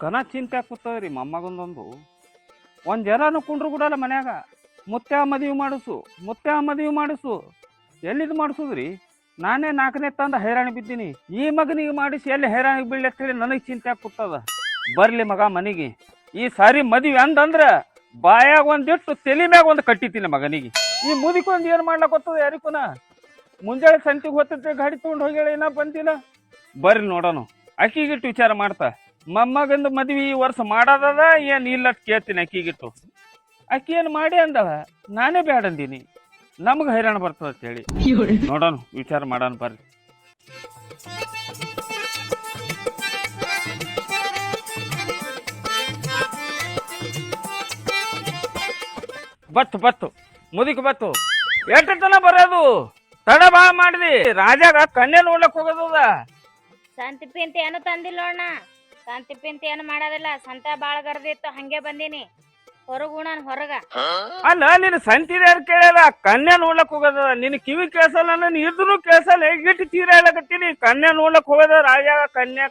ಘನ ಚಿಂತೆ ಕೂತದ್ರಿ ಮೊಮ್ಮಗಂದೊಂದು. ಒಂದು ಜರಾನು ಕುಂಡ್ರು ಬಿಡಲ್ಲ ಮನ್ಯಾಗ. ಮುತ್ಯ ಮದುವೆ ಮಾಡಿಸು ಎಲ್ಲಿದು ಮಾಡಿಸೋದ್ರಿ? ನಾನೇ 4ನೇ ತಂದ ಹೈರಾಣಿ ಬಿದ್ದೀನಿ. ಈ ಮಗನಿಗೆ ಮಾಡಿಸಿ ಎಲ್ಲಿ ಹೈರಾಣಿಗೆ ಬೀಳಿ ಅಂತೇಳಿ ನನಗೆ ಚಿಂತೆ ಕೂತದ. ಬರ್ಲಿ ಮಗ ಮನೆಗೆ. ಈ ಸಾರಿ ಮದುವೆ ಅಂದಂದ್ರ ಬಾಯಾಗ ಒಂದಿಟ್ಟು ತಲೆ ಮ್ಯಾಗ ಒಂದು ಕಟ್ಟಿತೀನಿ ಮಗನಿಗೆ. ಈ ಮುದಿಕೊಂದು ಏನು ಮಾಡ್ಲಕ್ಕ ಗೊತ್ತದ ಯಾರಿಕೂನ? ಮುಂಜಾನೆ ಸಂತಿಗೆ ಹೊತ್ತಿದ್ರೆ ಗಾಡಿ ತೊಗೊಂಡು ಹೋಗ್ಯಾಳ, ಏನ ಬಂದಿಲ್ಲ. ಬರ್ರಿ ನೋಡೋಣ. ಅಕ್ಕಿಗಿಟ್ಟು ವಿಚಾರ ಮಾಡ್ತಾ ಮೊಮ್ಮಗಂದು ಮದ್ವಿ ಈ ವರ್ಷ ಮಾಡೋದದ ಏನ್ ಇಲ್ಲ ಕೇಳ್ತೀನಿ. ಅಕ್ಕಿಗಿಟ್ಟು ಅಕ್ಕಿ ಏನು ಮಾಡಿ ಅಂದವ, ನಾನೇ ಬ್ಯಾಡ ಅಂದೀನಿ. ನಮ್ಗೆ ಹೈರಾಣ ಬರ್ತದ ಅಂತ ಹೇಳಿ ನೋಡೋಣ, ವಿಚಾರ ಮಾಡೋಣ ಬರ್ರಿ. ಬತ್ತು ಮುದಿಕ್ ಬತ್ತು ಎಷ್ಟು ತನ ಬರೋದು? ತಡ ಬಾ ಮಾಡಿದಿ. ರಾಜಾಗ ಕನ್ಯೆ ನೋಡ್ಲಕ್ ಹೋಗೋದದ. ಸಂತಿಪ್ಪಿ ಅಂತ ಏನು ತಂದಿಲ್ಲ ನೋಡಣ. ಸಂತಿಪ್ಪಿ ಅಂತ ಏನು ಮಾಡೋದಿಲ್ಲ. ಸಂತ ಬಾಳ ಗರ್ದಿತ್ತು, ಹಂಗೆ ಬಂದೀನಿ. ಹೊರಗ ಅಲ್ಲ ನೀನು ಸಂತಿದ ಕೇಳಲ್ಲ, ಕನ್ಯಾ ನೋಡ್ಲಕ್ ಹೋಗೋದ. ನಿನ್ ಕಿವಿ ಕೇಳ್ಸಲ್ಲ, ನಾನು ಇದ್ರು ಕೇಳ್ಸಲ್ಲ. ಹೇಗಿಟ್ಟು ತೀರ ಹೇಳಕತ್ತೀನಿ. ಕನ್ಯಾ ನೋಡ್ಲಕ್ ಹೋಗೋದ ರಾಜಾಗ. ಕನ್ಯಾ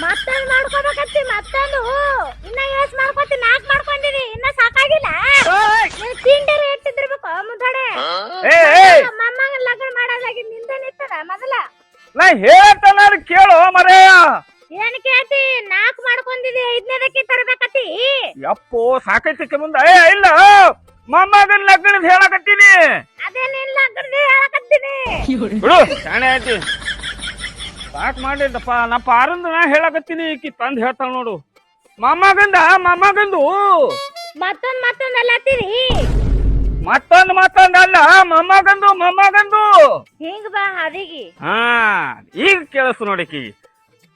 ಮತ್ತೊಂದು ಮಾಡ್ಕೋಬೇಕತ್ತಿ. ಮತ್ತೊಂದು ಇನ್ನ ಎಷ್ಟ್ ಮಾಡ್ಕೋತಿ? 4 ಮಾಡ್ಕೊಂಡಿರಿ, ಇನ್ನ ಸಾಕಾಗಿಲ್ಲ. ತಿಂಡರೆ ಇಟ್ಟಿದ್ದಿರ್ಬೇಕು ಮುದ್ದಾಡೆ. ಮೊಮ್ಮಗನ ಲಗ್ನ ಮಾಡೋದಾಗಿ ನಿಂದ ನಿಂತದ ಮೊದಲ. ನಾ ಹೇಳ್ತಾನ ಕೇಳು ಮರೆಯ. ಏನ್ ಕೇಳ್ತಿ? 4 ಮಾಡ್ಕೊಂಡಿದಿ, 5ನೇದಕ್ಕೆ ತರಬೇಕತ್ತಿ. ಯಪ್ಪೋ ಸಾಕೈತಿ ಮುಂದ. ಇಲ್ಲ ಮೊಮ್ಮಗನ ಲಗ್ನದ ಹೇಳಕತ್ತೀನಿ. ಅದೇ ನಿನ್ ಲಗ್ನದ ಹೇಳಕತ್ತೀನಿ. ಬಿಡು ಶಾಣೆ ಐತಿ. ಸಾಕ್ ಮಾಡಿದ್ದಪ್ಪ. ನಾ ಪಾರಂದು ನಾ ಹೇಳಕತ್ತೀನಿ. ಈಕಿ ತಂದ್ ಹೇಳ್ತಾಳ ನೋಡು. ಮೊಮ್ಮಗಂದು ಮತ್ತೊಂದ್ ಅಲ್ಲತ್ತೀರಿ. ಮತ್ತೊಂದು ಅಲ್ಲ, ಮೊಮ್ಮಗಂದು ಹಿಂಗ ಬಾ ಹದಿಗಿ. ಹಾ ಈಗ ಕೇಳಿಸ್ತು ನೋಡಿಕಿ.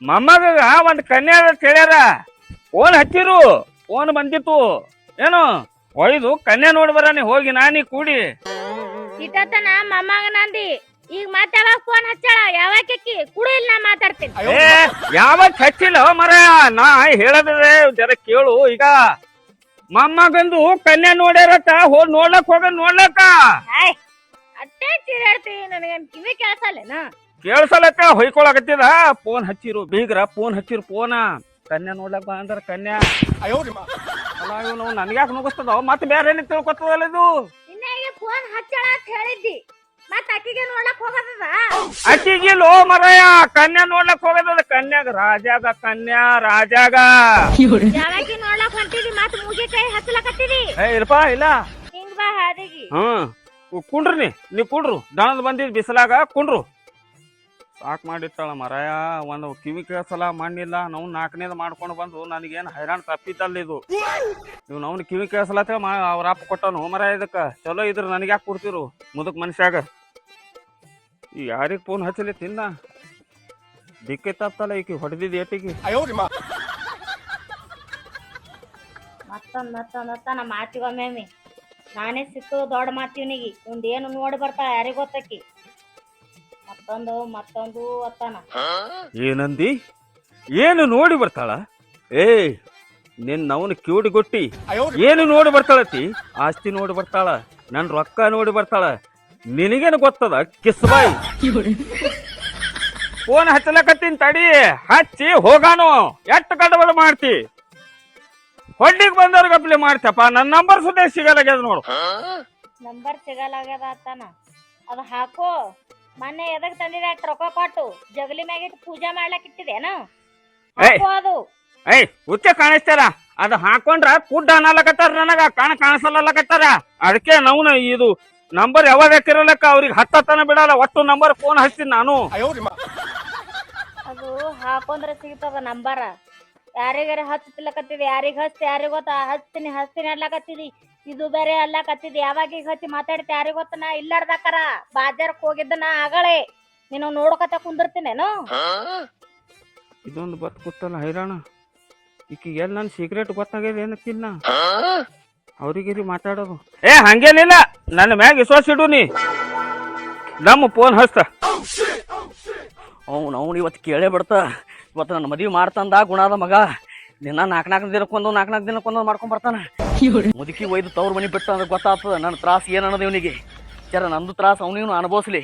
ಮೊಮ್ಮಗ ಒಂದ್ ಕನ್ಯಾ ಹೇಳ್ಯಾರ. ಫೋನ್ ಹಚ್ಚಿರು, ಫೋನ್ ಬಂದಿತ್ತು. ಏನು ಒಯ್ದು ಕನ್ಯಾ ನೋಡಿ ಬರಾನಿ ಹೋಗಿ ನಾನಿ ಕೂಡಿ. ಇಟ್ಟತನ ಮೊಮ್ಮಗನಂದಿ. ಈಗ ಮತ್ತೆ ಯಾವಾಗ ಫೋನ್ ಹಚ್ಚಾಳ? ಯಾವಾಕಿ ಕುಡಿ ಇಲ್ಲ, ನಾ ಮಾತಾಡ್ತೀನಿ. ಯಾವಾಗ ಹಚ್ಚಿಲ್ಲ ಮರ. ನಾ ಹೇಳದ್ರೆ ಜರ ಕೇಳು. ಈಗ ಮೊಮ್ಮಗಂದು ಕನ್ಯಾ ನೋಡ್ಯಾರತ್ತ, ಹೋಗಿ ನೋಡ್ಲಕ್ಕ. ಅಟ್ಟೆ ಚಿರಾಡ್ತಿ, ನನಗೇನ್ ಕಿವಿ ಕೇಳ್ಸಲ್ಲೇನ? ಕೇಳ್ಸಲಕ್ಕ ಹೊಯ್ಕೊಳಕತ್ತಿದ. ಫೋನ್ ಹಚ್ಚಿರು ಬೀಗ್ರ, ಫೋನ್ ಹಚ್ಚಿರು. ಫೋನ ಕನ್ಯಾ ನೋಡ್ಲಕ್ ಬಾ ಅಂದ್ರ ಕನ್ಯಾ. ಅಲ್ಲ ಇವನು ನನ್ಗ್ಯಾಕ ನುಗ್ಸ್ತದ? ಮತ್ತೆ ಬೇರೆ ಏನ್ ತಿಳ್ಕೊತದಲ್ಲ ಇದು. ಇನ್ನ ಫೋನ್ ಹಚ್ಚಾಳ ಅಂತ ಹೇಳಿದ್ದಿ, ಮತ್ತ ಅಕ್ಕಿಗೆ ನೋಡ್ಲಕ್ ಹೋಗದ? ಅಕ್ಕಿಗೆ ಲೋ ಮರಯ, ಕನ್ಯಾ ನೋಡ್ಲಕ್ ಹೋಗದ. ಕನ್ಯಾಗ ರಾಜಾಗ ಯಾವಾಕಿ ನೋಡ್ಲಕ್ ಹೊಂಟಿದಿ? ಮತ್ ಮೂಗಿ ಕೈ ಹಚ್ಚಲಕತ್ತಿದಿ. ಇಲ್ಪ ಇಲ್ಲ. ಹಿಂಗ್ ಬಾ ಹಾದಿಗಿ. ಕುಂಡ್ರಿ ನೀ ಕುಂಡ್ರು. ದಣದ್ ಬಂದಿದ್ ಬಿಸಲಾಗ ಕುಂಡ್ರು. ಸಾಕ್ ಮಾಡಿರ್ತಾಳ ಮರಾಯ. ಒಂದು ಕಿವಿ ಕೇಳ್ಸಲ್ಲ, ಮಣ್ಣಿಲ್ಲ. ನಾವು 4ನೇದು ಮಾಡ್ಕೊಂಡು ಬಂದು ನನಗೇನು ಹೈರಾಣ ತಪ್ಪಿದ್ದಲ್ಲ ಇದು. ನೀವು ನಾವು ಕಿವಿ ಕೇಳ್ಸಲತ್ತ ಅವ್ರ ಅಪ್ಪ ಕೊಟ್ಟನು ಮರಾಯ. ಇದಕ್ಕ ಚಲೋ ಇದ್ರ ನನಗೆ ಯಾಕೆ ಕೊಡ್ತಿರು ಮುದಕ್ ಮನುಷ್ಯಾಗ? ಈ ಯಾರಿಗ್ ಫೋನ್ ಹಚ್ಚಲಿ ತಿನ್ನ ದಿಕ್ಕೆ ತಪ್ಪಲ್ಲ. ಈಕಿ ಹೊಡೆದಿದ್ ಏಟಿಗೆ. ಮತ್ತೊಂದ್ ಮಾತಿಗೊಮ್ಮೆ ನಾನೇ ಸಿಕ್ಕು ದೊಡ್ಡ ಮಾತಿವ್ನಿಗಿ. ಏನು ನೋಡಿ ಬರ್ತಾಳ ಯಾರಿಗ್ ಗೊತ್ತಕ್ಕಿ. ಮತ್ತೊಂದು ಅತ್ತಾನ. ಏನಂದಿ? ಏನು ನೋಡಿ ಬರ್ತಾಳ? ನಿನ್ನವನು ಕಿವುಡಿ ಗೊಟ್ಟಿ. ಏನು ನೋಡಿ ಬರ್ತಾಳತಿ? ಆಸ್ತಿ ನೋಡಿ ಬರ್ತಾಳ, ನನ್ ರೊಕ್ಕ ನೋಡಿ ಬರ್ತಾಳ. ನಿನಗೇನು ಗೊತ್ತದ ಕಿಸ್ಬಾಯಿ? ಫೋನ್ ಹಚ್ಚಲಕತ್ತೀನಿ ತಡಿ. ಹಚ್ಚಿ ಹೋಗಾನು. ಎಷ್ಟು ಗಡಬಡ ಮಾಡ್ತಿ? ಹೊಡ್ಡಿಗೆ ಬಂದವ್ರಿಗೆ ಅಪ್ಲೈ ಮಾಡ್ತಪ್ಪ. ನನ್ನ ನಂಬರ್ ಸುದ್ದಿ ಸಿಗಲಾಗ್ಯದ ನೋಡು. ನಂಬರ್ ಸಿಗಲಾಗ್ಯದ ಅತ್ತಾನ. ಅದು ಹಾಕೋ. ಮೊನ್ನೆ ಎದಕ್ ತಂದಿದೆ? ರೊಕ್ಕ ಕೊಟ್ಟು ಜಗಲಿ ಮ್ಯಾಗಿಟ್ಟು ಪೂಜಾ ಮಾಡ್ಲಕ್ ಇಟ್ಟಿದೇನು? ಅದು ಹುಚ್ಚ ಕಾಣಿಸ್ತಾರ. ಅದು ಹಾಕೊಂಡ್ರ ಕುಡ್ಡ ಅನ್ನಲಕತ್ತಾರ. ನನಗ ಕಾಣಿಸಲ್ಲಕತ್ತಾರ. ಅದಕ್ಕೆ ನಾವು ಇದು ನಂಬರ್ ಯಾವಾಗ ಹಾಕಿರಲಕ್ಕ ಅವ್ರಿಗೆ ಹತ್ತನ ಬಿಡಲ್ಲ. ಒಟ್ಟು ನಂಬರ್ ಫೋನ್ ಹಚ್ತೀನಿ ನಾನು. ಅದು ಹಾಕೊಂಡ್ರೆ ಸಿಗ್ತದ ನಂಬರ. ಯಾರಿಗಾರ ಹಚ್ಚಲಕತ್ತಿದಿ? ಯಾರಿಗ ಹಚ್ಚಿ ಯಾರಿಗ ಗೊತ್ತ? ಹಚ್ತೀನಿ ಅನ್ಲಕತ್ತಿದಿ. ಇದು ಬೇರೆ ಅಲ್ಲಕತ್ತಿದಿ. ಯಾವಾಗ ಹಚ್ಚಿ ಮಾತಾಡ್ತಿ ಯಾರಿಗ ಗೊತ್ತ? ನಾ ಇಲ್ಲಾರ್ದಾಕರ ಬಾಜಾರಕ್ ಹೋಗಿದ್ದ ನಾ ಆಗಳೆ. ನೀನು ನೋಡ್ಕತ ಕುಂದಿರ್ತೀನೇನು? ಇದೊಂದು ಬತ್ ಗೊತ್ತಲ್ಲ ಹೈರಾಣ. ಈಕಿಗೆ ಎಲ್ಲ ನನ್ ಸೀಕ್ರೆಟ್ ಗೊತ್ತಾಗ್ಯದ ಏನಕ್ಕಿಲ್ಲ. ಅವ್ರಿಗಿರಿ ಮಾತಾಡೋದು. ಹಂಗೇನಿಲ್ಲ. ನನ್ನ ಮ್ಯಾಗ ವಿಶ್ವಾಸ ಇಡು ನೀ. ನಮ್ಮ ಫೋನ್ ಹಚ್ತ. ಅವ್ನು ಇವತ್ತು ಕೇಳೇ ಬಿಡ್ತಾ. ಇವತ್ತು ನನ್ನ ಮದುವೆ ಮಾಡ್ತಂದ ಗುಣದ ಮಗ. ದಿನ 4 ದಿನಕ್ಕೊಂದು ಮಾಡ್ಕೊಂಡ್ ಬರ್ತಾನ. ಮುದುಕಿ ಒಯ್ದು ತವ್ರ ಮನಿ ಬಿಟ್ಟು ಅಂದ್ರೆ ಗೊತ್ತಾಗ್ತದ ನನ್ನ ತ್ರಾಸ ಏನ್ ಅನ್ನೋದು ಇವನಿಗೆ. ಜರ ನಂದು ತ್ರಾಸ ಅವನಿಗೂ ಅನುಭವಿಸ್ಲಿ.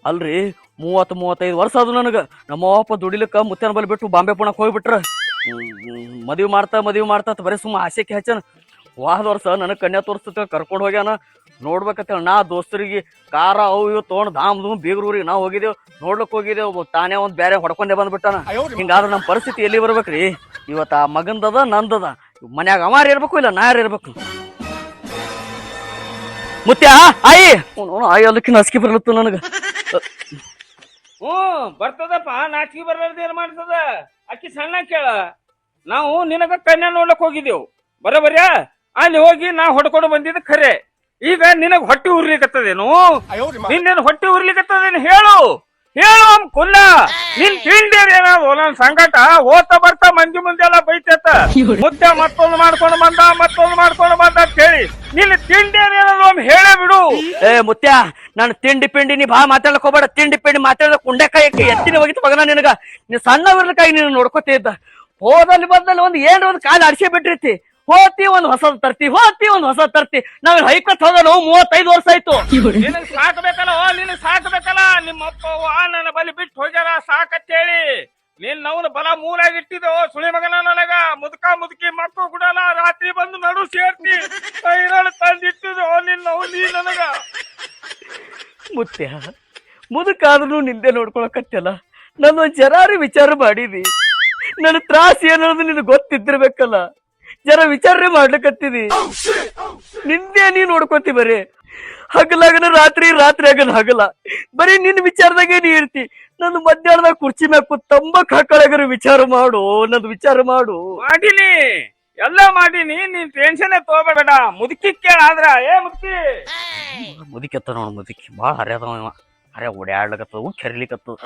ಅಲ್ರಿ 35 ವರ್ಷ ಅದು ನನಗೆ. ನಮ್ಮ ಅಪ್ಪ ದುಡಿಲಿಕ್ಕ ಮುತ್ತನ ಬಲ್ಲಿ ಬಿಟ್ಟು ಬಾಂಬೆ ಪುಣಕ್ ಹೋಗ್ಬಿಟ್ರ. ಮದುವೆ ಮಾಡ್ತಾ ಬರೀ ಸುಮ್ಮ ಆಸೆಕ್ಕೆ ಹಚ್ಚನ. ವಾದ ವರ್ಷ ನನಗೆ ಕನ್ಯಾ ತೋರಿಸ್ತ ಕರ್ಕೊಂಡು ಹೋಗ್ಯಾನ. ನೋಡ್ಬೇಕಂತೇಳಿ ನಾ ದೋಸ್ತರಿಗೆ ಕಾರ ಅವು ಇವು ತೊಗೊಂಡು ಧಾಮ್ ಬೀಗ್ರೂರಿಗೆ ನಾವು ಹೋಗಿದ್ದೇವು, ನೋಡ್ಲಿಕ್ಕೆ ಹೋಗಿದ್ದೇವು. ತಾನೇ ಒಂದು ಬೇರೆ ಹೊಡ್ಕೊಂಡೇ ಬಂದ್ಬಿಟ್ಟಾನ. ಹಿಂಗಾದ್ರೆ ನಮ್ಮ ಪರಿಸ್ಥಿತಿ ಎಲ್ಲಿ ಬರ್ಬೇಕ್ರಿ? ಇವತ್ತು ಆ ಮಗಂದದ ನಂದದ, ಮನ್ಯಾಗ ಅವಾರ ಇರ್ಬೇಕು ಇಲ್ಲ ನಾ ಯಾರು ಇರ್ಬೇಕು? ಮುತ್ಯ ಆಯಿ ಆಯಿ ಅಲ್ಲಕ್ಕಿನ ಹಸ್ಕಿ ಬರ್ಲತ್ತು ನನಗೆ. ಬರ್ತದಪ್ಪ, ನಾಚಿಕೆ ಬರ್ಲಾರ್ದ ಏನ್ ಮಾಡ್ತದ? ಅಕ್ಕಿ ಸಣ್ಣ ಕೇಳ. ನಾವು ನಿನಗ ಕನ್ಯಾ ನೋಡ್ಲಕ್ ಹೋಗಿದ್ದೇವು ಬರಬರ್ಯಾ. ಅಲ್ಲಿ ಹೋಗಿ ನಾ ಹೊಡ್ಕೊಂಡು ಬಂದಿದ್ದ ಖರೆ. ಈಗ ನಿನಗ್ ಹೊಟ್ಟೆ ಉರ್ಲಿಕತ್ತದೇನು? ನಿನ್ನೇನು ಹೊಟ್ಟೆ ಉರ್ಲಿಕತ್ತದೇನು ಹೇಳು ಕುಲ್ಲ. ನಿನ್ ತಿಂಡಿಯರ್ ಏನಾದ್ರು ನನ್ ಸಂಕಟ ಓದ್ತಾ ಬರ್ತಾ ಮಂದಿ ಮುಂದೆಲ್ಲ ಬೈತೇತ. ಮುದ್ದೆ ಮತ್ತೊಂದು ಮಾಡ್ಕೊಂಡು ಬಂದ ಅಂತ ಹೇಳಿ ನಿನ್ನ ತಿಂಡಿಯರ್ ಏನಾದ್ರು ಹೇಳೇ ಬಿಡು. ಏ ಮುತ್ಯ, ನಾನು ತಿಂಡಿ ಪಿಂಡಿ ನೀ ಬಾ ಮಾತಾಡಕ್ ಹೋಗ್ಬೇಡ. ತಿಂಡಿ ಪಿಂಡಿ ಮಾತಾಡ ಕುಂಡೆಕಾಯಿ ಎತ್ತಿನ ಹೋಗಿತ್ತು ಮಗನ ನಿನಗ. ನೀ ಸಣ್ಣವರ್ಲಕಾಯಿ ನೀನು ನೋಡ್ಕೋತ ಇದ್ದ. ಹೋದಲ್ಲಿ ಬಂದಲ್ಲಿ ಒಂದು ಕಾಲ ಅಡಿಸಿ ಬಿಟ್ಟಿರ್ತಿ. ಹೋತಿ ಒಂದ್ ಹೊಸದ್ ತರ್ತಿ. ನಾವ್ ಹೈಕತ್ ಹೋದ 35 ವರ್ಷ ಆಯ್ತು. ನಿನಗ್ ಸಾಕಬೇಕಲ್ಲ ನಿಮ್ಮಪ್ಪ ನನ್ನ ಬಲಿ ಬಿಟ್ಟು ಹೋಗ್ಯಾರ ಸಾಕತ್ತೇಳಿ. ನೀನ್ ನವ್ನ ಬಲ ಮೂಲಾಗಿ ಇಟ್ಟಿದ್ದೋ ಸುಳಿ ಮಗನ ನನಗ. ಮುದುಕಿ ಮಕ್ಕಳು ಗುಡಲ್ಲ, ರಾತ್ರಿ ಬಂದು ನಡು ಸೇರ್ತಿ ತಂದಿಟ್ಟಿದ್ದು ನೀ ನನಗ. ಮುತ್ಯ, ಮುದುಕಾದ್ರೂ ನಿಂದೆ ನೋಡ್ಕೊಳಕತ್ತಲ್ಲ. ನಾನು ಜರಾರಿ ವಿಚಾರ ಮಾಡಿದಿ. ನನ್ನ ತ್ರಾಸ ಏನೋದು ನಿನಗೆ ಗೊತ್ತಿದ್ದಿರ್ಬೇಕಲ್ಲ. ಜರ ವಿಚಾರ ಮಾಡ್ಲಿಕ್ಕತ್ತಿದಿ. ನಿಂದೆ ನೀ ನೋಡ್ಕೊತಿ. ಬರೀ ಹಗಲಾಗನ ರಾತ್ರಿ ಆಗನ ಹಗಲ. ಬರೀ ನಿನ್ ವಿಚಾರದಾಗೆ ನೀ ಇರ್ತಿ. ನಂದು ಮಧ್ಯಾಹ್ನದಾಗ ಕುರ್ಚಿ ಮ್ಯಾಗ ತಂಬಕ್ ಹಾಕಳಗರ ವಿಚಾರ ಮಾಡು. ನಂದು ವಿಚಾರ ಮಾಡು. ಮಾಡಿನಿ, ಎಲ್ಲ ಮಾಡೀನಿ. ನೀನ್ ಟೆನ್ಷನ್ ತಗೋಬೇಡ. ಮುದುಕಿ ಕೇಳ ಆದ್ರ. ಮುದುಕತ್ತ ನೋಡ್, ಮುದುಕಿ ಬಾಳ ಹರ್ಯಾದವ. ಹರ್ಯ ಓಡಾಡ್ಲಕತ್ತವು, ಕೆರ್ಲಿಕತ್ತದ.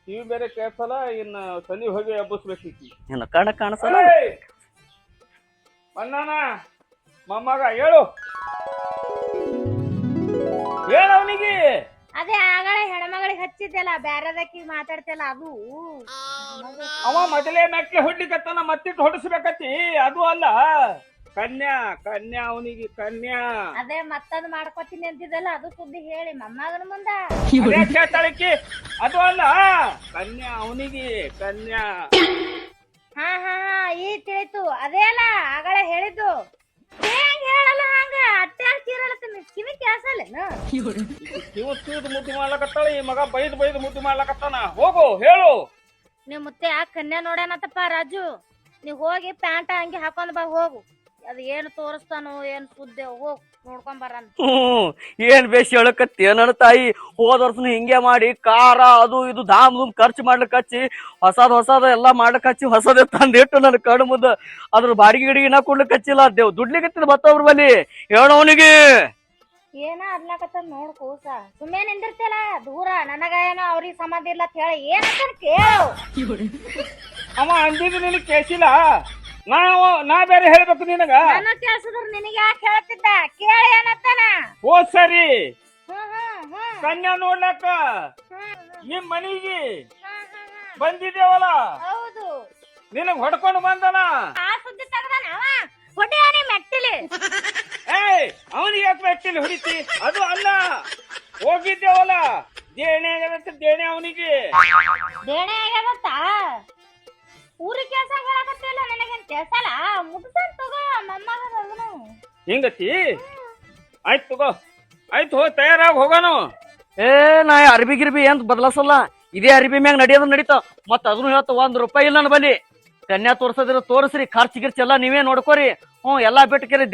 ಕಿವಿ ಬೇರೆ ಕೇಳ್ಸಲ್ಲ. ಇನ್ನ ಸನಿ ಹೋಗಿ ಹಬ್ಬಸ್ಬೇಕು. ಇನ್ನ ಕಣ ಕಾಣಿಸಲ್ಲ. ಬಂದಾನ ಮೊಮ್ಮಗ. ಹೇಳು ಅವನಿಗೆ. ಅದೇ ಆಗಲೇ ಹೆಣ್ಮಗಳಿಗೆ ಹಚ್ಚಿದ್ದೆಲ್ಲ ಬ್ಯಾರದಕ್ಕಿ ಮಾತಾಡ್ತಿಲ್ಲ ಅದು. ಅವ ಮೊದಲೇ ಮೆಟ್ಲೆ ಹೊಡ್ಲಿಕತ್ತಾನ, ಮತ್ತಿಟ್ಟು ಹೊಡಿಸ್ಬೇಕತ್ತಿ. ಅದು ಅಲ್ಲ, ಕನ್ಯಾ ಅವನಿಗೆ ಕನ್ಯಾ. ಅದೇ ಮತ್ತದ್ ಮಾಡ್ಕೊತೀನಿ ಅಂತಿದ್ದಲ್ಲ, ಅದು ಸುದ್ದಿ ಹೇಳಿ ಮೊಮ್ಮಗನ ಮುಂದ ಕೇಳ್ತಾಳಕ್ಕಿ. ಅದು ಅಲ್ಲ, ಕನ್ಯಾ ಅವನಿಗೆ ಕನ್ಯಾ. ಹಾ ಈ ತಿಳಿತು. ಅದೇ ಅಲ್ಲ ಆಗಲೇ ಹೇಳಿದ್ದು. ಹೆಂಗ್ ಹೇಳಲ್ಲ ಹಂಗ ಅಟ್ಟೆ ಕಿರಳತ್ತೀನಿ. ಕಿವಿ ಕೇಳ್ಸಲ್ಲೇನು? ಕಿವತ್ತು ಮುದ್ದು ಮಾಡ್ಲಕತ್ತಾಳ. ಈ ಮಗ ಬೈದು ಮುದ್ದು ಮಾಡ್ಲಕತ್ತಾನ. ಹೋಗು ಹೇಳು. ನೀವ್ ಮುತ್ತೆ ಆ ಕನ್ಯಾ ನೋಡ್ಯಾನತ್ತಪ್ಪ ರಾಜು. ನೀವ್ ಹೋಗಿ ಪ್ಯಾಂಟ ಹಂಗೆ ಹಾಕೊಂಡ್ ಬಾ ಹೋಗು. ಅದ್ ಏನ್ ತೋರಿಸ್ತಾನೋ ಏನ್ ಸುದ್ದಿ ಹೋಗ್ ನೋಡ್ಕೊಂಡ್ ಬರನ್. ಏನ್ ಬೇಷ್ ಹೇಳಕತ್ತಿ ನನ್ನ ತಾಯಿ. ಹೋದ ವರ್ಷನು ಹಿಂಗೆ ಮಾಡಿ ಕಾರ ಅದು ಇದು ಧಾಮ್ ಖರ್ಚು ಮಾಡ್ಲಿಕ್ಕೆ ಹಚ್ಚಿ, ಹೊಸದ ಎಲ್ಲಾ ಮಾಡ್ಲಿಕ್ಕೆ ಹಚ್ಚಿ, ಹೊಸದೇ ತಂದಿಟ್ಟು ನನ್ನ ಕಣ್ಣು ಮುದ್ದ. ಅದ್ರ ಬಾಡಿಗೆ ಗಿಡಿಗೆ ನಾ ಕೊಡ್ಲಿಕ್ಕೆ ಹಚ್ಚಿಲ್ಲ. ದೇವ್ ದುಡ್ಲಿಕತ್ತಿದ ಮತ್ತೊಬ್ರ ಬಲ್ಲಿ. ಹೇಳೋನಿಗೆ ಏನ ಅದ್ಲಾಕತ್ತ ನೋಡ್ ಕೂಸ. ಸುಮ್ಮನೆ ನಿಂದಿರ್ತಲ್ಲ ದೂರ. ನನಗ ಏನೋ ಅವ್ರಿಗೆ ಸಂಬಂಧ ಇಲ್ಲ ಅಂತ ಹೇಳಿ ಏನಂತ ಕೇಳು. ಅವ ಅಂದಿದ್ದು ನಿನಗೆ ಕೇಳಿಸಿಲ್ಲ. ನಾ ಬೇರೆ ಹೇಳ್ಬೇಕು ನಿನಗ. ನಾನು ಕೇಳಿಸಿದ್ರ ನಿನಗೆ ಯಾಕೆ ಹೇಳ್ತಿದ್ದ? ಕೇಳಿ ಏನತ್ತಾನ. ಓ ಸರಿ, ಕನ್ಯಾ ನೋಡ್ಲಕ್ಕ ನಿಮ್ ಮನಿಗೆ ಬಂದಿದ್ದೇವಲ್ಲ. ಹೌದು, ನಿನಗ್ ಹೊಡ್ಕೊಂಡು ಬಂದನ. ಆ ಸುದ್ದಿ ತಗದಾನ ಅವ. ಹೊಡಿಯಾನಿ ಮೆಟ್ಟಿಲಿ. ಅವನಿಗೆ ಯಾಕೆ ಮೆಟ್ಟಿಲಿ ಹೊಡಿತಿ? ಅದು ಅಲ್ಲ, ಹೋಗಿದ್ದೇವಲ್ಲ ದೇಣೆ ಅವನಿಗೆ. ದೇಣೆ ಆಗ್ಯಾವತ್ತ? ಊರಿಗೆ ಕೆಲಸ ಹೇಳಕತ್ತಿಲ್ಲ, ನನಗೇನ್ ಕೆಲಸಲ್ಲ. ಮುಗಿಸನ್ ತಗೋ ಮೊಮ್ಮಗನ. ಹಿಂಗತಿ? ಆಯ್ತು ತಗೋ, ಆಯ್ತು ಹೋಗಿ ತಯಾರಾಗಿ ಹೋಗೋಣ. ನಾ ಅರ್ಬಿ ಗಿರ್ಬಿ ಅಂತ ಬದಲಾಸಲ್ಲ. ಇದೇ ಅರ್ಬಿ ಮ್ಯಾಗ ನಡಿಯೋದ್ ನಡೀತಾವ. ಮತ್ತ ಅದನ್ನು ಹೇಳ್ತ ₹1 ಇಲ್ಲ ನನ್ನ ಬಲ್ಲಿ. ಕನ್ಯಾ ತೋರ್ಸೋದ್ರ ತೋರಿಸ್ರಿ, ಖರ್ಚು ಗಿರ್ಚ್ ಎಲ್ಲಾ ನೀವೇ ನೋಡ್ಕೋರಿ. ಎಲ್ಲಾ ಬಿಟ್ಟಕರಿ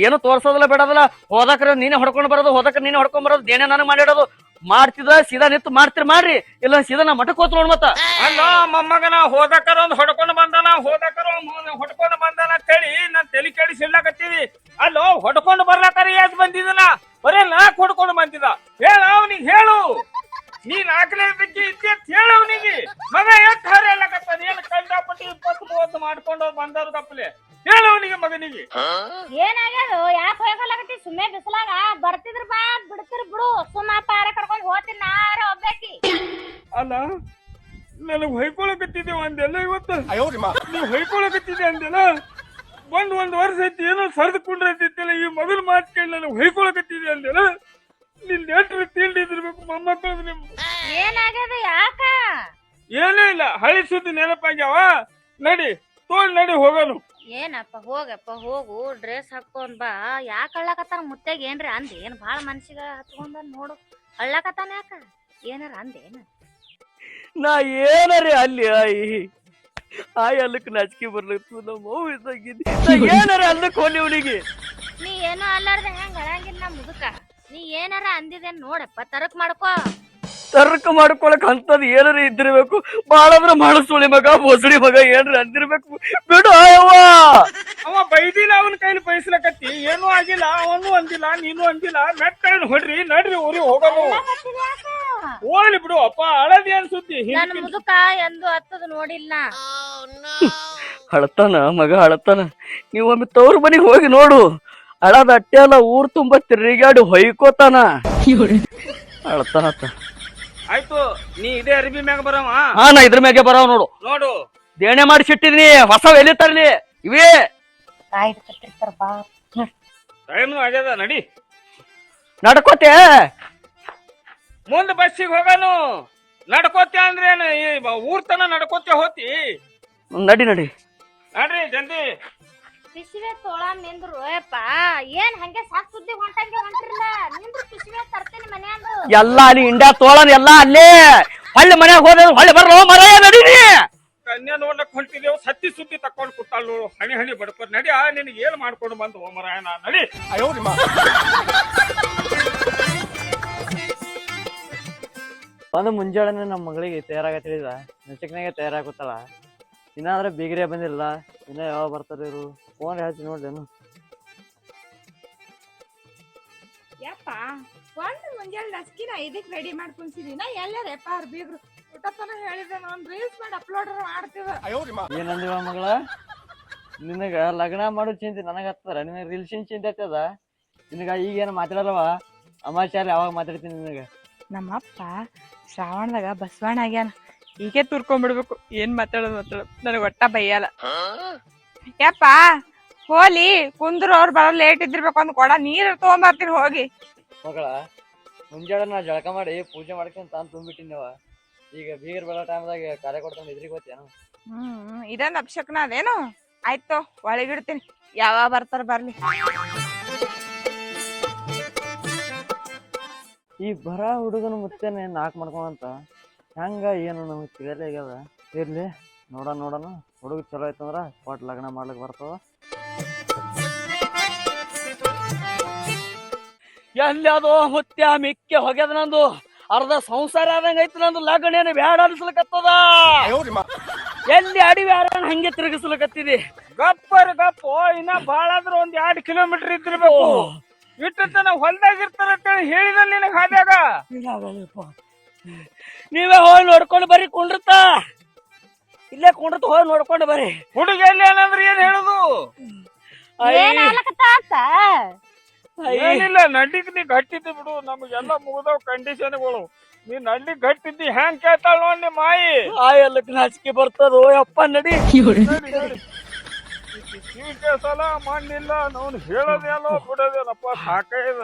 ಏನು ತೋರ್ಸೋದಿಲ್ಲ ಬೇಡದಲ್ಲ. ಹೋದಕ್ರ ನೀನೇ ಹೊಡ್ಕೊಂಡ್ ಬರೋದು, ದೇಣೆ ನನಗ್ ಮಾಡಿಡೋದು. ಮಾಡ್ತಿದ ಸೀದಾ ನಿಂತು ಮಾಡ್ರಿ, ಇಲ್ಲ ಸೀದಾ ನಾ ಮಠಕ್ ಹೋತ್ ನೋಡ್. ಮತ್ತ ಅಲ್ಲ ಮೊಮ್ಮಗನ ಹೋದಕರ ಒಂದ್ ಹೊಡ್ಕೊಂಡು ಬಂದಾನ ಅಂತ ಹೇಳಿ ನಾನ್ ತಲೆ ಕೇಳಿ ಸಿಡ್ಲಾಕತ್ತೀವಿ. ಅಲ್ಲೋ ಹೊಡ್ಕೊಂಡು ಬರ್ಲಾಕರ ಯಾಕೆ ಬಂದಿದ್ದನ? ಬರೇ ನಾಕ್ ಹೊಡ್ಕೊಂಡು ಬಂದಿದ. ಹೇಳ ಅವನಿಗೆ, ಹೇಳು. ನೀನ್ ನಾಲ್ಕನೇ ಹೇಳ ಅವನಿಗೆ. ಮಗ ಎಷ್ಟ್ ಹಾರ ಎಲ್ಲಕತ್ತಾನ? ಏನ್ ಕಂಡಾಪಟ್ಟಿ 20-30 ಮಾಡ್ಕೊಂಡು ಬಂದವ್ರ ತಪ್ಪಲೆ. ಹೇಳ ಅವನಿಗೆ, ಮಗನಿಗೆ ಏನಾಗ್ಯದು? ಯಾಕೆ ಹೋಗಲಾಗತ್ತಿ? ಸುಮ್ಮನೆ ಬಿಸಲಾಗ ಬರ್ತಿದ್ರ ಬಾ, ಬಿಡ್ತಿರ್ ಬಿಡು. ಸುಮ್ಮ ಪಾರ ಕರ್ಕೊಂಡ್ ಹೋಗ್ತೀನಿ ನಾರ ಒಬ್ಬಾಕಿ. ಅಲ್ಲ, ನನಗ್ ಹೊಯ್ಕೊಳಕತ್ತಿದ್ದೆ ಒಂದೆಲ್ಲ. ಇವತ್ತು ನೀವ್ ಹೊಯ್ಕೊಳಕತ್ತಿದ್ದೆ ಅಂದೆಲ್ಲ. ಒಂದ್ ವರ್ಷ ಐತಿ, ಏನೋ ಸರ್ದು ಕುಂಡ್ರೈತಿಲ್ಲ. ಈ ಮೊದಲು ಮಾತು ಕೇಳಿ ನನಗ್ ಹೊಯ್ಕೊಳಕತ್ತಿದ್ದೆ ಅಂದೆಲ್ಲ. ನಿನ್ ಎಷ್ಟ್ರು ತಿಂಡಿದಿರ್ಬೇಕು ಮೊಮ್ಮಕ್ಕಳು ನಿಮ್ ಏನಾಗ್ಯದ ಯಾಕ ಏನೂ ಇಲ್ಲ ಹಳಿ ಸುದ್ದಿ ನೆನಪಾಗ್ಯಾವ ನಡಿ ತೋಳ್ ನಡಿ ಹೋಗೋನು ಏನಪ್ಪ ಹೋಗಪ್ಪ ಹೋಗು ಡ್ರೆಸ್ ಹಾಕೊಂಡ್ ಬಾ ಯಾಕ ಅಳ್ಳಕತ್ತಾನ ಮುತ್ಯಾಗ ಏನ್ರಿ ಅಂದೆ ಏನ್ ಬಾಳ ಮನ್ಸಿಗ ಹಚ್ಕೊಂಡ ನೋಡು ಅಳ್ಳಕತ್ತಾನ ಯಾಕ ಏನಾರ ಅಂದೇನ ನಾ ಏನರೇ ಅಲ್ಲಿ ಆಯಿ ಅಲ್ಲಕ್ ನಾಚಿಕೆ ಬರ್ಲತ್ತು ನಮ್ಮ ಅವ್ವ ಇದ್ದಾಗಿದ್ದಿ ಏನಾರ ಅಲ್ಲಕ್ ಹೋಲಿ ಅವನಿಗೆ ನೀ ಏನೋ ಅಲ್ಲಾರ್ದ ಹೆಂಗ್ ಅಳಂಗಿಲ್ಲ ನಮ್ ಮುದುಕ ನೀ ಏನಾರ ಅಂದಿದೇನ್ ನೋಡಪ್ಪ ತರಕ್ ಮಾಡ್ಕೋ ತರ್ಕ ಮಾಡ್ಕೊಳಕ್ ಅಂತದ್ ಏನಾರ ಇದ್ದಿರ್ಬೇಕು ಬಾಳಂದ್ರ ಮಾಡಸುಳಿ ಮಗ ಮೊಸಳಿ ಮಗ ಏನಾರ ಅಂದಿರ್ಬೇಕು ಬಿಡು ಆಯವ್ವ ಅವ ಬೈದಿಲ್ಲ ಅವನ ಕೈಲಿ ಬಯಸ್ಲಕತ್ತಿ ಏನೂ ಆಗಿಲ್ಲ ಅವನು ಅಂದಿಲ್ಲ ನೀನು ಅಂದಿಲ್ಲ ಮೆಟ್ಟ ಹೊಡ್ರಿ ನಡ್ರಿ ಊರಿಗೆ ಹೋಗೋನು ಹೋಗ್ಲಿ ಬಿಡು ಅಪ್ಪ ಅಳದಿ ಏನ್ ಸುದ್ದಿ ನನ್ ಮುದುಕ ಎಂದು ಹತ್ತದ ನೋಡಿಲ್ಲ ಅಳತಾನ ಮಗ ಅಳತಾನ ನೀವ್ ಒಮ್ಮೆ ತವ್ರ ಮನೆಗೆ ಹೋಗಿ ನೋಡು ಅಳದ ಅಟ್ಟೆ ಅಲ್ಲ ಊರ್ ತುಂಬಾ ತಿರುಗಾಡಿ ಹೊಯ್ಕೋತಾನ ಅಳತಾನತ್ತ ಆಯ್ತು ನೀ ಇದೇ ಅರಿಬಿ ಮ್ಯಾಗ ಬರವ ಹಾ ನಾ ಇದ್ರ ಮ್ಯಾಗೆ ಬರಾವ್ ನೋಡು ನೋಡು ದೇಣೆ ಮಾಡಿಸಿಟ್ಟಿದೀನಿ ಹೊಸ ಎಲ್ಲಿ ತರ್ಲಿ ಇವೇ ಟೈಮ್ ಆಗ್ಯದ ನಡಿ ನಡ್ಕೋತೆ ಮುಂದ್ ಬಸ್ಸಿಗೆ ಹೋಗೋನು ನಡ್ಕೋತೆ ಅಂದ್ರೆ ಏನು ಈ ಊರ್ ತನ ನಡ್ಕೋತೆ ಹೋತಿ ನಡಿ ನಡಿ ನಡ್ರಿ ಜಲ್ದಿ ಪಿಸಿವೆ ತೋಳ ನಿಂದ್ರು ಯಪ್ಪ ಏನ್ ಹಂಗೆ ಸಾಕ್ ಸುದ್ದಿ ಹೊಂಟಂಗೆ ಹೊಂಟ್ರಿಲ್ಲ ನಿಂದ್ರು ಪಿಸಿವೆ ತರ್ತೀನಿ ಮನ್ಯಾಂದು ಎಲ್ಲಾ ನೀ ಇಂಡ್ಯಾ ತೋಳನ್ ಎಲ್ಲಾ ಅಲ್ಲೇ ಹೊಳ್ಳಿ ಮನ್ಯಾಗ ಹೋದ ಹೊಳ್ಳಿ ಬರ್ರೋ ಮರ ನಡೀನಿ ಕನ್ಯಾ ನೋಡ್ಲಕ್ ಹೊಂಟಿದೇವು ಸತ್ತಿ ಸುದ್ದಿ ತಕೊಂಡ್ ಕೂತಾಳ ನೋಡು ಹಣಿ ಹಣಿ ಬಡ್ಕೋರ್ ನಡಿ ನಿನಗೆ ಏನ್ ಮಾಡ್ಕೊಂಡು ಬಂದು ಮರಾಯಣ ನಡಿ ಅಯ್ಯೋ ನಿಮ್ಮ ಒಂದು ಮುಂಜಾನೆ ನಮ್ಮ ಮಗಳಿಗೆ ತಯಾರಾಗತ್ತ ಹೇಳಿದ ನಚಕ್ನಾಗೆ ತಯಾರಾಗುತ್ತಲ್ಲ ಇನ್ನಾದ್ರೆ ಬೀಗರೇ ಬಂದಿಲ್ಲ ಇನ್ನ ಯಾವಾಗ ಬರ್ತಾರೆ ಇವರು ಫೋನ್ ಹಚ್ಚಿ ನೋಡ್ಲೇನು ಯಪ್ಪ ಒಂದು ಮುಂಜಾನೆ ಲಸ್ಕಿನ ಇದಕ್ಕೆ ರೆಡಿ ಮಾಡ್ಕೊಂತೀನಿ ನಾ ಎಲ್ಲಾರಪ್ಪ ಅವ್ರ ಬೀಗ್ರು ಊಟತನ ಹೇಳಿದೆ ಒಂದು ರೀಲ್ಸ್ ಮಾಡಿ ಅಪ್ಲೋಡ್ ಮಾಡ್ತೀವ ಏನಂದಿವ ಮಗಳ ನಿನಗ ಲಗ್ನ ಮಾಡೋ ಚಿಂತೆ ನನಗೆ ಹತ್ತಾರ ನಿನಗೆ ರೀಲ್ಸಿನ ಚಿಂತೆ ಹತ್ತದ ನಿನಗ ಈಗೇನು ಮಾತಾಡಲ್ಲವ ಅಮಾಚಾರ ಯಾವಾಗ ಮಾತಾಡ್ತೀನಿ ನಿನಗೆ ನಮ್ಮಪ್ಪ ಶ್ರಾವಣದಾಗ ಬಸವಣ್ಣ ಆಗ್ಯಾನ ಹೀಗೆ ತುರ್ಕೊಂಡ್ಬಿಡ್ಬೇಕು ಏನ್ ಮಾತಾಡೋದು ನನಗೆ ಒಟ್ಟ ಬೈಯಲ್ಲ ಯಪ್ಪ ಹೋಲಿ ಕುಂದ್ರು ಅವ್ರು ಬರೋ ಲೇಟ್ ಇದ್ದಿರ್ಬೇಕು ಅಂದ್ ಕೊಡ ನೀರ್ ತಗೊಂಬರ್ತೀನಿ ಹೋಗಿ ಮಗಳ ಮುಂಜಾನೆ ನಾ ಜಳಕ ಮಾಡಿ ಪೂಜೆ ಮಾಡ್ಕೊಂಡ್ ತಾನು ತುಂಬಿಟ್ಟಿನವ ಈಗ ಬೀಗರ್ ಬರೋ ಟೈಮ್ದಾಗ ಕಾರ್ಯ ಕೊಡ್ತಾನೆ ಎದ್ರಿಗೆ ಹೋಗ್ತೇನು ಇದೊಂದು ಅಪ್ಶಕ್ನ ಅದೇನು ಆಯ್ತು ಒಳಗಿಡ್ತೀನಿ ಯಾವಾಗ ಬರ್ತಾರ ಬರ್ಲಿ ಈ ಬರ ಹುಡುಗನ ಮುತ್ತೇನೆ ನಾಕ್ ಮಾಡ್ಕೊಂತ ಹೆಂಗ ಏನು ನಮಗೆ ತಿಳಿಯಲೇ ಆಗ್ಯದ ಇರ್ಲಿ ನೋಡೋಣ ಹುಡುಗ ಚಲೋ ಐತಂದ್ರ ಒಟ್ ಲಗ್ನ ಮಾಡ್ಲಿಕ್ ಬರ್ತದ ಎಲ್ಲಿ ಅದು ಮುತ್ಯ ಮಿಕ್ಕೆ ಹೊಗ್ಯದ ನಂದು ಅರ್ಧ ಸಂಸಾರ ಆದಂಗ ಐತಿ ನಂದು ಲಗ್ನ ಏನು ಬ್ಯಾಡ ಅನ್ಸ್ಲಕತ್ತದ ಎಲ್ಲಿ ಅಡಿವಿ ಆಡೋಣ ಹಂಗೆ ತಿರುಗಿಸ್ಲಕತ್ತಿದಿ ಗಪ್ಪ ಇನ್ನ ಬಾಳ ಆದ್ರ ಒಂದ್ 2 ಕಿಲೋಮೀಟರ್ ಇದ್ದಿರ್ಬೇಕು ಇಟ್ಟತನ ಹೊಲ್ದಾಗಿರ್ತಾರ ಅಂತೇಳಿ ಹೇಳಿದ ನಿನಗ ಹಾದ್ಯಾಗ ನೀವೇ ಹೋಗಿ ನೋಡ್ಕೊಂಡು ಬರ್ರಿ ಕುಂಡ್ರತ ಇಲ್ಲೇ ಕುಂಡ್ರತ ಹೋಗಿ ನೋಡ್ಕೊಂಡು ಬರ್ರಿ ಹುಡುಗ ಎಲ್ಲಿ ಏನಂದ್ರೆ ಏನ್ ಹೇಳುದು ಏನ್ ಆಗ್ಲಕತ್ತ ಏನಿಲ್ಲ ನಡ್ಲಿಕ್ ನೀ ಗಟ್ಟಿದ್ದಿ ಬಿಡು ನಮಗೆಲ್ಲ ಮುಗಿದವ್ ಕಂಡೀಷನ್ಗಳು ನೀ ನಡ್ಲಿಕ್ ಗಟ್ಟಿದ್ದಿ ಹೆಂಗ್ ಕೇಳ್ತಾಳ ನೋಡ್ ನಿಮ್ಮ ಮಾಯಿ ಎಲ್ಲಕ್ ನಾಚಿಕೆ ಬರ್ತದೋ ಅಪ್ಪ ನಡಿ ಸಲ ಮಣ್ಣಿಲ್ಲ ನಾವು ಹೇಳೋದೇನೋ ಬಿಡೋದೇನಪ್ಪ ಸಾಕೈದ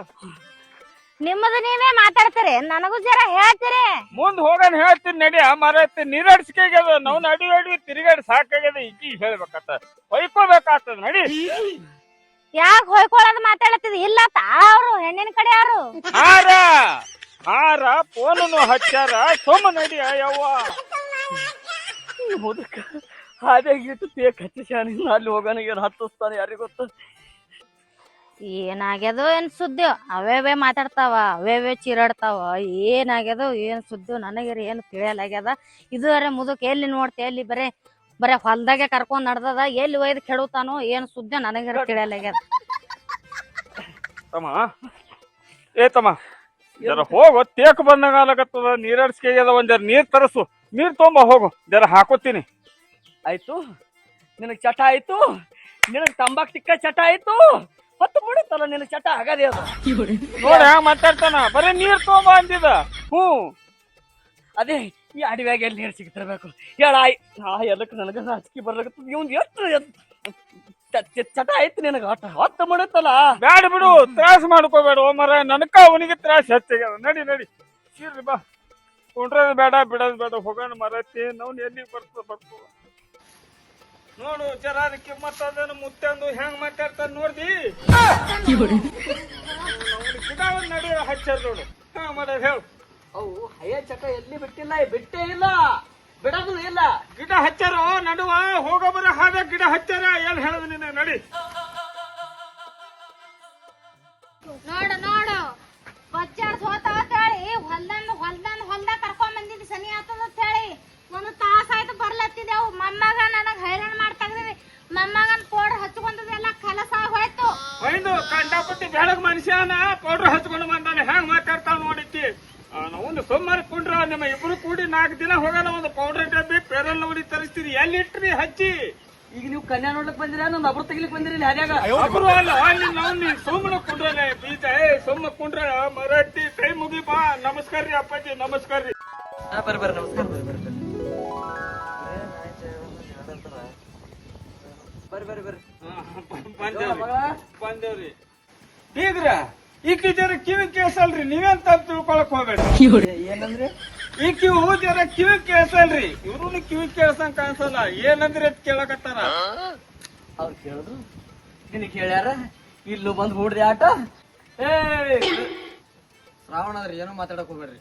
ನಿಮ್ಮದು ನೀವೇ ಮಾತಾಡ್ತೀರಿ ನನಗೂ ಜರ ಹೇಳ್ತೀರಿ ಮುಂದ್ ಹೋಗನ್ ಹೇಳ್ತೀನಿ ನಡಿ ಮರೈತಿ ನೀರಡ್ಸ್ಕಾಗ್ಯದ ನಾವು ಅಡಿ ತಿರುಗಾಡಿ ಸಾಕಾಗ್ಯದ ಈಕಿ ಹೇಳ್ಬೇಕತ್ತ ಹೊಯ್ಕೋಬೇಕಾಗ್ತದ ನಡಿ ಯಾಕ ಹೊಯ್ಕೊಳ್ಳೋದು ಮಾತಾಡತ್ತಿದ್ ಇಲ್ಲ ಅವ್ರು ಹೆಣ್ಣಿನ ಕಡೆ ಯಾರು ಹಾರ ಫೋನನ್ನು ಹಚ್ಚಾರ ಸೋಮ ನಡಿ ಯವ್ವ ಮುದಕ ಹಾದ್ಯಾಗ ಇಟ್ಟು ತೇಕ್ ಹಚ್ಚಿ ಶಾಣಿ ಅಲ್ಲಿ ಹೋಗೋಣ ಏನು ಹತ್ತಿಸ್ತಾನೆ ಯಾರಿಗ ಗೊತ್ತ ಏನಾಗ್ಯದೋ ಏನ್ ಸುದ್ದಿ ಅವೇ ಮಾತಾಡ್ತಾವ ಅವೇ ಚೀರಾಡ್ತಾವ ಏನಾಗ್ಯದೋ ಏನ್ ಸುದ್ದಿ ನನಗರಿ ಏನು ತಿಳಿಯಲಾಗ್ಯದ ಇದುವರೆ ಮುದುಕ್ ಎಲ್ಲಿ ನೋಡ್ತಿ ಎಲ್ಲಿ ಬರೇ ಹೊಲ್ದಾಗೆ ಕರ್ಕೊಂಡ್ ನಡ್ದದ ಎಲ್ಲಿ ಒಯ್ದು ಕೆಡುತ್ತಾನೋ ಏನ್ ಸುದ್ದಿ ನನಗರಿ ತಿಳಿಯಲಾಗ್ಯದ ತಮ್ಮ ಜರ ಹೋಗು ತೇಕ್ ಬಂದಾಗ ಆಗ್ಲಕತ್ತದ ನೀರಡ್ಸ್ಕಾಗ್ಯದ ಒಂದ್ ಜರ ನೀರ್ ತರಸು ನೀರ್ ತೊಂಬ ಹೋಗು ಜರ ಹಾಕೋತೀನಿ ಆಯ್ತು ನಿನಗ್ ಚಟ ಆಯ್ತು ನಿನಗ್ ತಂಬಾಕ್ ತಿಕ್ಕ ಚಟ ಆಯ್ತು ಹೊತ್ತು ಬಿಡುತ್ತಲ್ಲ ನಿನಗ್ ಚಟ ಆಗದೇ ಅದು ನೋಡಿ ಹ್ಯಾಂಗ ಮಾತಾಡ್ತಾನ ಬರೀ ನೀರ್ ತೊಂಬ ಅಂದಿದ ಅದೇ ಈ ಅಡವ್ಯಾಗ ಎಲ್ಲಿ ನೀರು ಸಿಗ್ತಿರ್ಬೇಕು ಹೇಳ ಎಲ್ಲಕ್ಕೆ ನನಗ ನಾಚಿಕೆ ಬರ್ಲಾಗತ್ತದ ಇವ್ನ್ ಎಷ್ಟು ಚಟ ಐತಿ ನಿನಗ ಹೊತ್ತ ಮಾಡತ್ತಲ್ಲ. ಬ್ಯಾಡ ಬಿಡು, ತ್ರಾಸ ಮಾಡ್ಕೋಬೇಡ ಮರ, ನನಕ ಅವನಿಗೆ ತ್ರಾಸ ಹೆಚ್ಚಾಗ್ಯದ. ನಡಿ ನಡಿ ಸೀರ್ರಿ ಬಾ. ಕುಂಡ್ರದ್ ಬೇಡ ಬಿಡೋದ್ ಬೇಡ, ಹೋಗೋಣ ಮರತಿ. ನಾವು ಎಲ್ಲಿ ಬರ್ತದ ನೋಡು ಜರ ಕಿಮ್ಮತ್ತ ಅದನ್ನ ಮುತ್ತಂದು ಹೆಂಗ್ ಮಾತಾಡ್ತಾನ ನೋಡ್ದಿ. ಗಿಡ ಒಂದ್ ನಡಿ ಹಚ್ಚಾರ ನೋಡು. ಹಾ ಮಾಡೋದ್ ಹೇಳು. ಅವು ಹಯ್ಯ ಚಟ ಎಲ್ಲಿ ಬಿಟ್ಟಿಲ್ಲ, ಬಿಟ್ಟೇ ಇಲ್ಲ, ಬಿಡೋದು ಇಲ್ಲ. ಗಿಡ ಹಚ್ಚಾರ ನಡುವ ಹೋಗೋಬರ ಹಾದ ಗಿಡ ಹಚ್ಚಾರ. ಏನ್ ಹೇಳದ್ ನೀನು? ನಡಿ. ನೋಡು ನೋಡು, ಬಚ್ಚಾಡ್ಸ್ ಹೋತಾವ ಅಂತ ಹೇಳಿ ಹೊಲ್ದಾಗ ಕರ್ಕೊಂಡ್ ಬಂದಿದ್ದಿ. ಸನಿ ಆತದ ಅಂತ ಹೇಳಿ ಒಂದು ತಾಸ ಆಯ್ತು ಬರ್ಲತ್ತಿದ್ದೆವು. ಮೊಮ್ಮಗ ನನಗ್ ಹೈರಾಣ ಮಾಡ್ತಾಗ್ರಿ. ಮೊಮ್ಮಗನ್ ಪೌಡರ್ ಹಚ್ಕೊಂಡದೆಲ್ಲ ಕಲಸ ಹೋಯ್ತು. ಒಯ್ದು ಕಂಡಾಪಟ್ಟಿ ಬೆಳಗ್ ಮನುಷ್ಯನ ಪೌಡ್ರ್ ಹಚ್ಕೊಂಡು ಬಂದಾನೆ. ಹೆಂಗ್ ಮಾತಾಡ್ತಾವ ನೋಡಿತಿ. ನಾವು ಸೋಮವಾರ ಕುಂಡ್ರ ನಿಮ್ಮ ಇಬ್ರು ಕೂಡಿ 4 ದಿನ ಹೋಗೋಣ. ಒಂದು ಪೌಡರ್ ಡಬ್ಬಿ ಪೇರಲ್ ನೋಡಿ ತರಿಸ್ತೀರಿ. ಎಲ್ಲಿ ಇಟ್ರಿ ಹಚ್ಚಿ? ಈಗ ನೀವು ಕನ್ಯಾ ನೋಡ್ಲಕ್ ಬಂದಿರ, ನಮ್ ಒಬ್ರು ತೆಗಿಲಿಕ್ ಬಂದಿರಿ ಹ್ಯಾಗ? ಒಬ್ರು ಅಲ್ಲ, ಅಲ್ಲಿ ನಾವು ಸೋಮನ ಕುಂಡ್ರಲೆ ಬೀಜ. ಸೋಮ ಕುಂಡ್ರ ಮರಾಠಿ ಕೈ ಮುಗಿ ಬಾ. ನಮಸ್ಕಾರ ರೀ ಅಪ್ಪಾಜಿ, ನಮಸ್ಕಾರ ರೀ. ಬರ್ರಿ ನಮಸ್ಕಾರ. ಬಂದೇವ್ರಿ. ಬೀಗ್ರ ಈಕಿ ಜರ ಕಿವಿ ಕೇಸಲ್ರಿ, ನೀವೇನ್ ತಪ್ಪು ತಿಳ್ಕೊಳಕ್ ಹೋಗ್ಬೇಡ. ಏನಂದ್ರೆ ಈಕಿ ಜರ ಕಿವಿ ಕೇಸಲ್ರಿ. ಇವ್ರು ಕಿವಿ ಕೇಳ್ಸಂಗ್ ಕಾಣಿಸಲ್ಲ. ಏನಂದ್ರೆ ಅದ್ ಕೇಳಕತ್ತಾರ. ಅವ್ರು ಕೇಳಿದ್ರು, ನಿನಗೆ ಕೇಳ್ಯಾರ? ಇಲ್ಲೂ ಬಂದ್ ಹೂಡ್ರಿ ಆಟ. ಶ್ರಾವಣ ಅದ್ರಿ ಏನೋ ಮಾತಾಡಕ್ ಹೋಗ್ಬೇಡ್ರಿ.